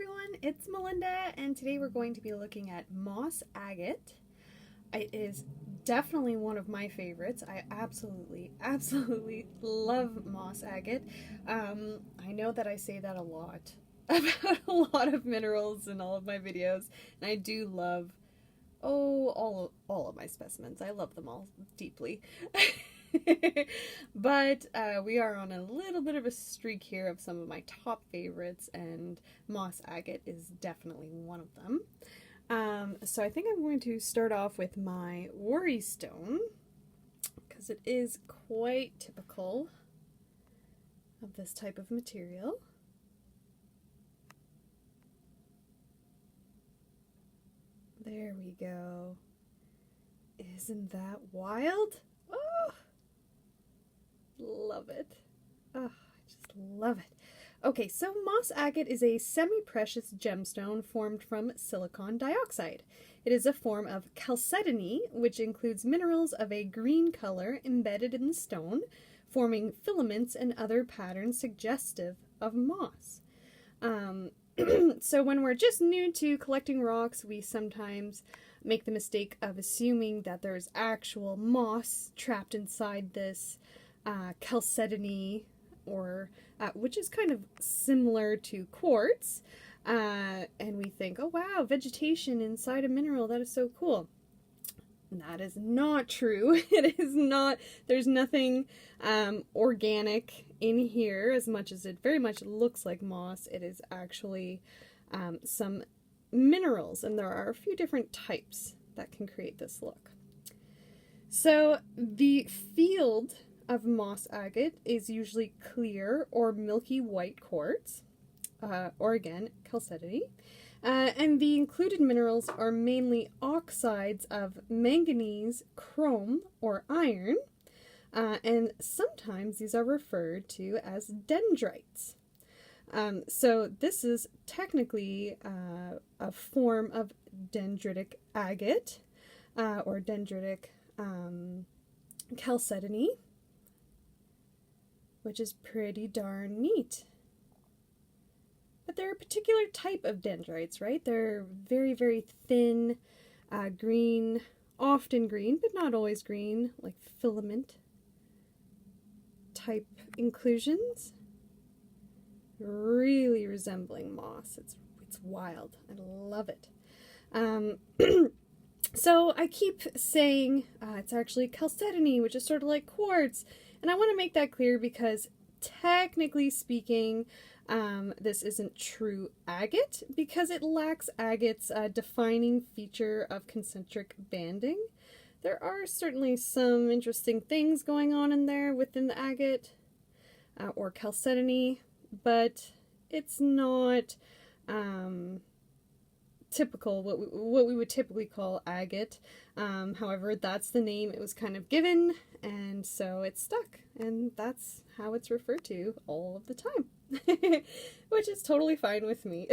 everyone, it's Melinda, and today we're going to be looking at Moss Agate. It is definitely one of my favorites. I absolutely love Moss Agate. I know that I say that a lot about a lot of minerals in all of my videos, and I do love, all of my specimens. I love them all deeply. But we are on a little bit of a streak here of some of my top favorites, and Moss Agate is definitely one of them. So I think I'm going to start off with my worry stone, because it is quite typical of this type of material. There we go. Isn't that wild? Oh, love it. Oh, I just love it. Okay, so Moss Agate is a semi-precious gemstone formed from silicon dioxide. It is a form of chalcedony, which includes minerals of a green color embedded in the stone, forming filaments and other patterns suggestive of moss. So when we're just new to collecting rocks, we sometimes make the mistake of assuming that there's actual moss trapped inside this chalcedony, or which is kind of similar to quartz, and we think, oh wow, vegetation inside a mineral, that is so cool. That is not true. It is not. There's nothing organic in here, as much as it very much looks like moss. It is actually some minerals, and there are a few different types that can create this look. So the field of Moss Agate is usually clear or milky white quartz, or again, chalcedony. And the included minerals are mainly oxides of manganese, chrome, or iron, and sometimes these are referred to as dendrites. So this is technically a form of dendritic agate, or dendritic chalcedony, which is pretty darn neat. But they're a particular type of dendrites, right? They're very thin, green, often green, but not always green, like filament type inclusions. Really resembling moss. It's wild. I love it. So I keep saying it's actually chalcedony, which is sort of like quartz, and I want to make that clear because technically speaking, this isn't true agate because it lacks agate's defining feature of concentric banding. There are certainly some interesting things going on in there within the agate or chalcedony, but it's not typical, what we would typically call agate. However, that's the name it was kind of given, and so it's stuck, and that's how it's referred to all of the time. Which is totally fine with me.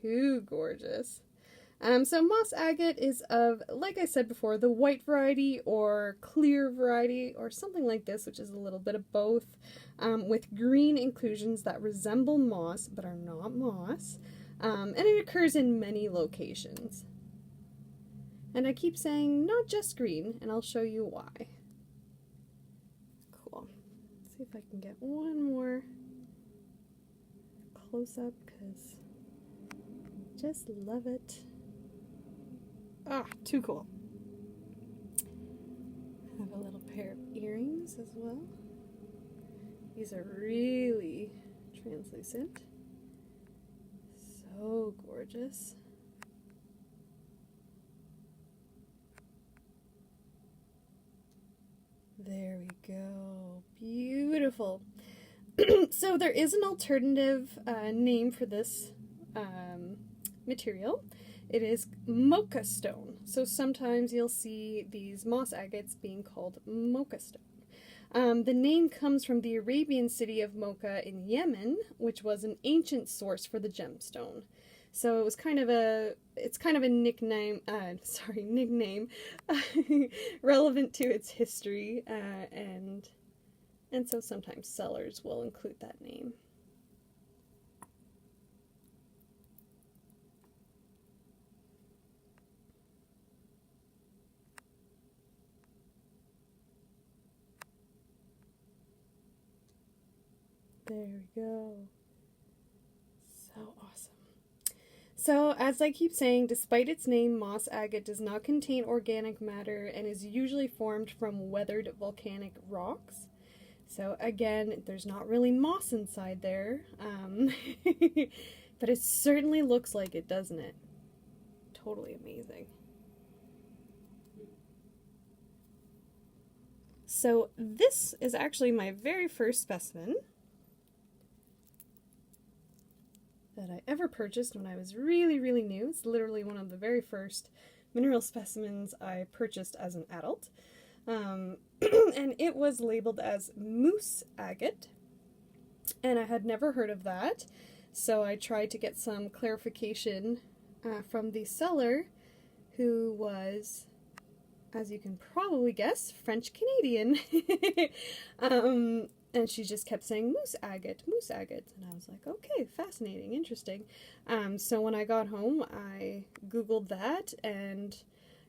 Too gorgeous. So Moss Agate is of, like I said before, the white variety or clear variety or something like this, which is a little bit of both, with green inclusions that resemble moss but are not moss, and it occurs in many locations. And I keep saying not just green, and I'll show you why. Cool. Let's see if I can get one more close up, because I just love it. Ah, too cool. I have a little pair of earrings as well. These are really translucent. So gorgeous. There we go. Beautiful. So there is an alternative name for this material. It is mocha stone. So sometimes you'll see these moss agates being called mocha stone. The name comes from the Arabian city of Mocha in Yemen, which was an ancient source for the gemstone. So it was it's kind of a nickname relevant to its history, and so sometimes sellers will include that name. There we go. So awesome. So, as I keep saying, despite its name, moss agate does not contain organic matter and is usually formed from weathered volcanic rocks. So again, there's not really moss inside there, but it certainly looks like it, doesn't it? Totally amazing. So this is actually my very first specimen that I ever purchased when I was really, really new. It's literally one of the very first mineral specimens I purchased as an adult. And it was labeled as Moss Agate, and I had never heard of that, so I tried to get some clarification from the seller, who was, as you can probably guess, French-Canadian. And she just kept saying Moss Agate, Moss Agate, and I was like, okay, fascinating, interesting. So when I got home, I Googled that, and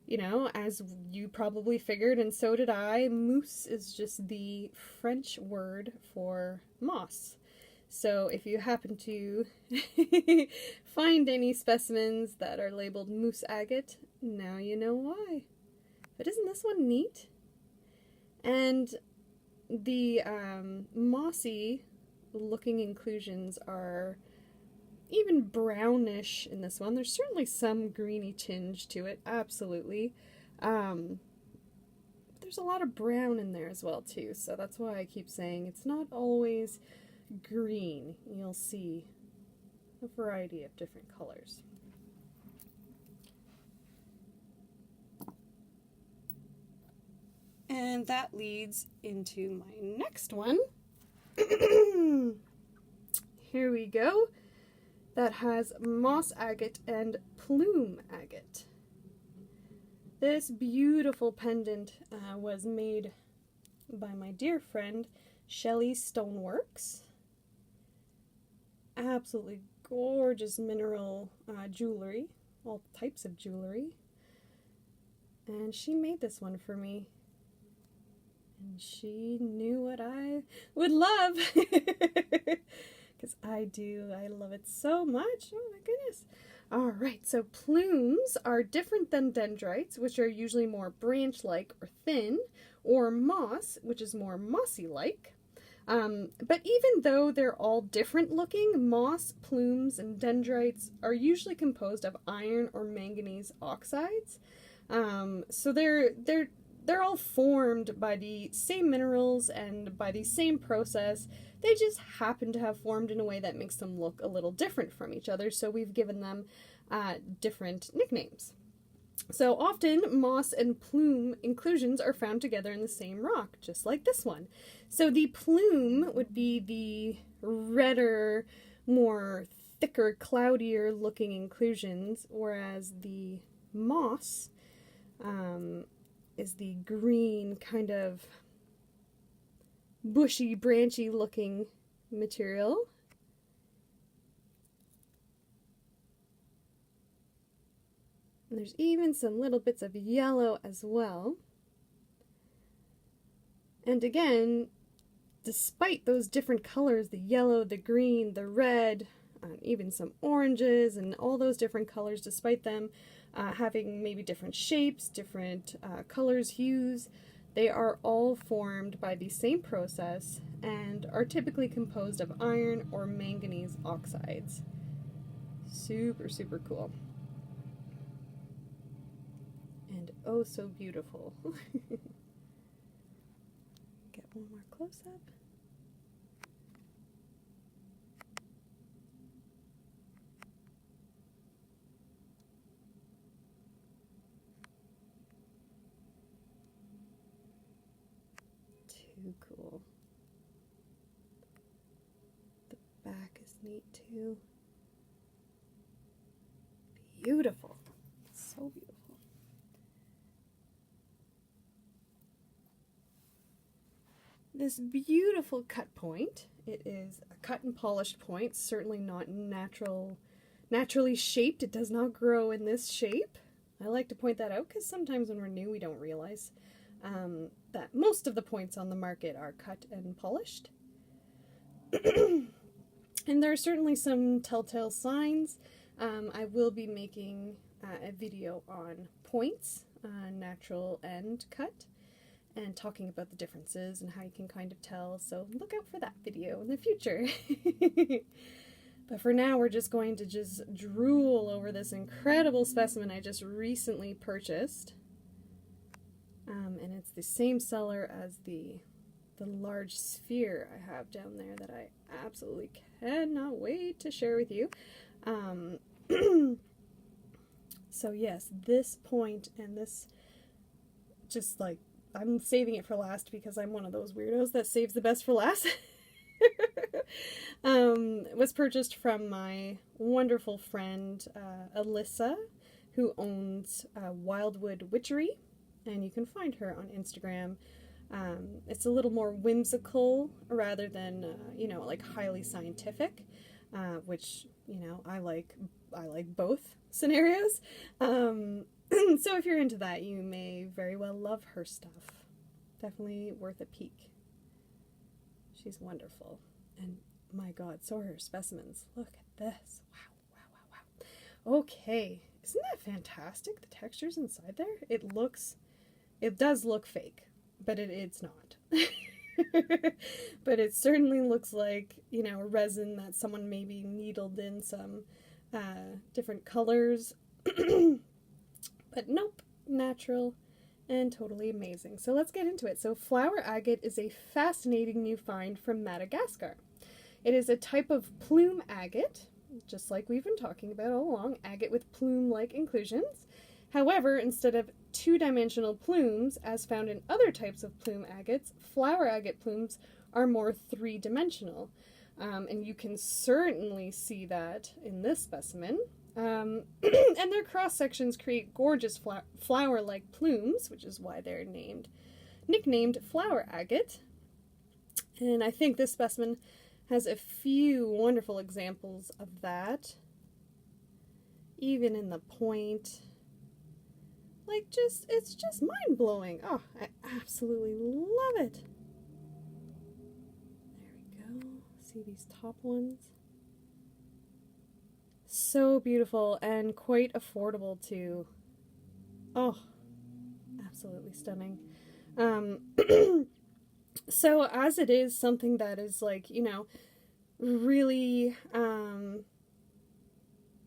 you know, as you probably figured, and so did I, mousse is just the French word for moss. So if you happen to find any specimens that are labeled Moss Agate, now you know why. But isn't this one neat? And the mossy looking inclusions are even brownish in this one. There's certainly some greeny tinge to it, absolutely. There's a lot of brown in there as well too, so that's why I keep saying it's not always green. You'll see a variety of different colors. And that leads into my next one. Here we go. That has moss agate and plume agate. This beautiful pendant was made by my dear friend Shelley Stoneworks. Absolutely gorgeous mineral jewelry, all types of jewelry. And she made this one for me. And she knew what I would love. Because I do. I love it so much. Oh my goodness. Alright, so plumes are different than dendrites, which are usually more branch-like or thin, or moss, which is more mossy-like. But even though they're all different looking, moss, plumes, and dendrites are usually composed of iron or manganese oxides. So they're all formed by the same minerals and by the same process. They just happen to have formed in a way that makes them look a little different from each other, so we've given them different nicknames. So often, moss and plume inclusions are found together in the same rock, just like this one. So the plume would be the redder, more thicker, cloudier looking inclusions, whereas the moss is the green, kind of bushy, branchy looking material. And there's even some little bits of yellow as well. And again, despite those different colors, the yellow, the green, the red, even some oranges and all those different colors, despite them having maybe different shapes, different colors, hues, they are all formed by the same process and are typically composed of iron or manganese oxides. Super, super cool. And oh so beautiful. Get one more close-up. Too cool. The back is neat too. Beautiful. So beautiful. This beautiful cut point. It is a cut and polished point, certainly not naturally shaped. It does not grow in this shape. I like to point that out because sometimes when we're new we don't realize that most of the points on the market are cut and polished. And there are certainly some telltale signs. I will be making a video on points, natural and cut, and talking about the differences and how you can kind of tell, so look out for that video in the future. But for now, we're just going to just drool over this incredible specimen I just recently purchased. And it's the same seller as the large sphere I have down there that I absolutely cannot wait to share with you. So yes, this point and this, just like, I'm saving it for last because I'm one of those weirdos that saves the best for last. Was purchased from my wonderful friend Alyssa, who owns Wildwood Witchery, and you can find her on Instagram. It's a little more whimsical rather than like highly scientific, which I like both scenarios. So if you're into that, you may very well love her stuff. Definitely worth a peek. She's wonderful. And my God, so are her specimens. Look at this. Wow, wow, wow, wow. Okay. Isn't that fantastic? The textures inside there? It does look fake, but it's not. But it certainly looks like, a resin that someone maybe needled in some different colors. But nope, natural and totally amazing. So let's get into it. So flower agate is a fascinating new find from Madagascar. It is a type of plume agate, just like we've been talking about all along, agate with plume-like inclusions. However, instead of two-dimensional plumes, as found in other types of plume agates, flower agate plumes are more three-dimensional. And you can certainly see that in this specimen. And their cross-sections create gorgeous flower-like plumes, which is why they're nicknamed flower agate. And I think this specimen has a few wonderful examples of that. Even in the point. Like, it's just mind-blowing. Oh, I absolutely love it. There we go. See these top ones? So beautiful and quite affordable too. Oh, absolutely stunning. So as it is something that is like, really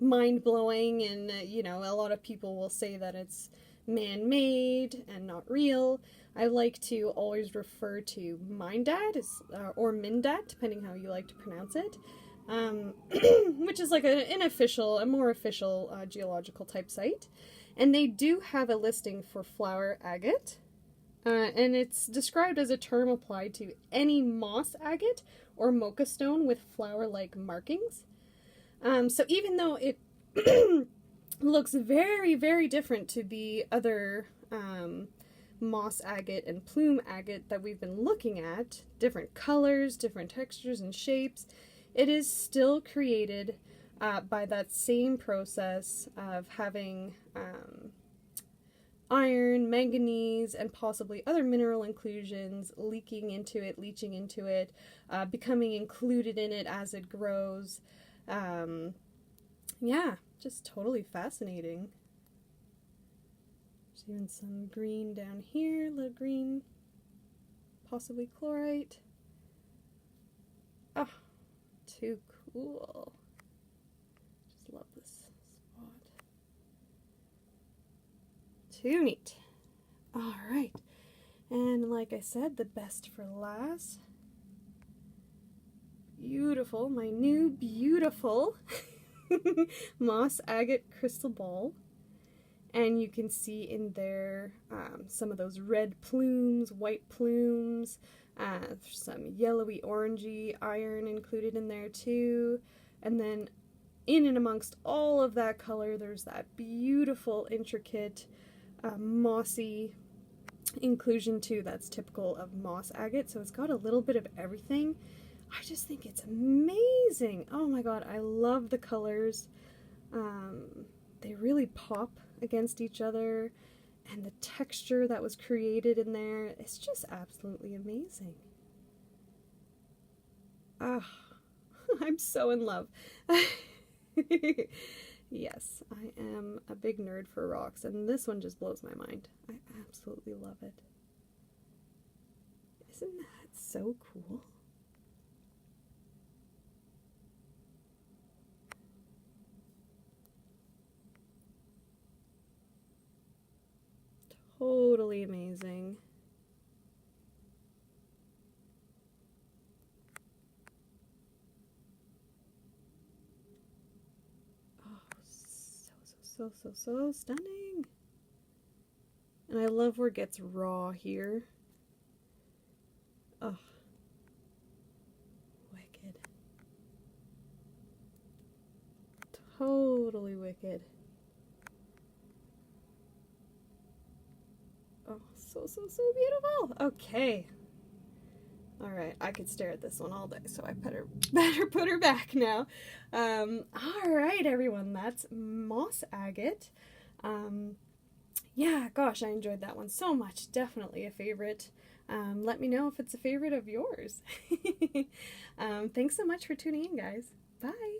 mind-blowing, and a lot of people will say that it's man-made and not real, I like to always refer to Mindad or Mindad, depending how you like to pronounce it. Which is like a more official geological type site. And they do have a listing for flower agate, and it's described as a term applied to any moss agate or mocha stone with flower-like markings. So even though it looks very, very different to the other moss agate and plume agate that we've been looking at, different colors, different textures and shapes, it is still created by that same process of having iron, manganese, and possibly other mineral inclusions leaching into it, becoming included in it as it grows. Yeah, just totally fascinating. There's even some green down here, little green, possibly chlorite. Oh, too cool. Just love this spot. Too neat. Alright. And like I said, the best for last. Beautiful. My new beautiful Moss Agate crystal ball. And you can see in there some of those red plumes, white plumes, some yellowy orangey iron included in there too. And then in and amongst all of that color, there's that beautiful, intricate, mossy inclusion too that's typical of moss agate. So it's got a little bit of everything. I just think it's amazing. Oh my god, I love the colors. They really pop against each other, and the texture that was created in there, it's just absolutely amazing. Ah, I I'm so in love. Yes, I am a big nerd for rocks, and this one just blows my mind. I absolutely love it. Isn't that so cool? Totally amazing. So stunning. And I love where it gets raw here. Oh, wicked. Totally wicked. Oh, so beautiful. Okay. All right, I could stare at this one all day, so I better put her back now. All right, everyone, that's Moss Agate. Yeah, gosh, I enjoyed that one so much. Definitely a favorite. Let me know if it's a favorite of yours. Thanks so much for tuning in, guys. Bye.